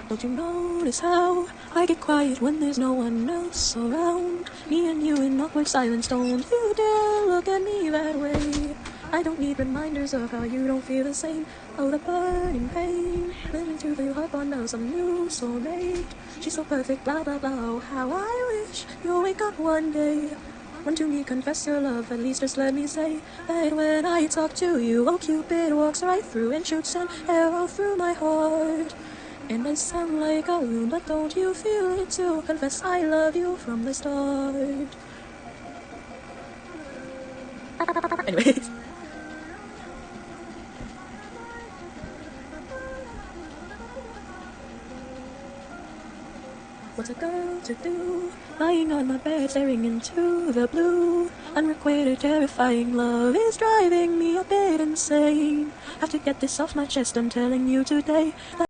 Don't you notice how I get quiet when there's no one else around? Me and you in awkward silence, don't you dare look at me that way. I don't need reminders of how you don't feel the same. Oh, the burning pain, living through the heart bond of some new soulmate. She's so perfect, blah blah blah, oh how I wish you'll wake up one day. Run to me, confess your love, at least just let me say that when I talk to you, oh Cupid walks right through and shoots an arrow through my heart. And I sound like a loon, but don't you feel it too? Confess I love you from the start. Anyways. What's a girl to do? Lying on my bed, staring into the blue. Unrequited, terrifying love is driving me a bit insane. Have to get this off my chest, I'm telling you today.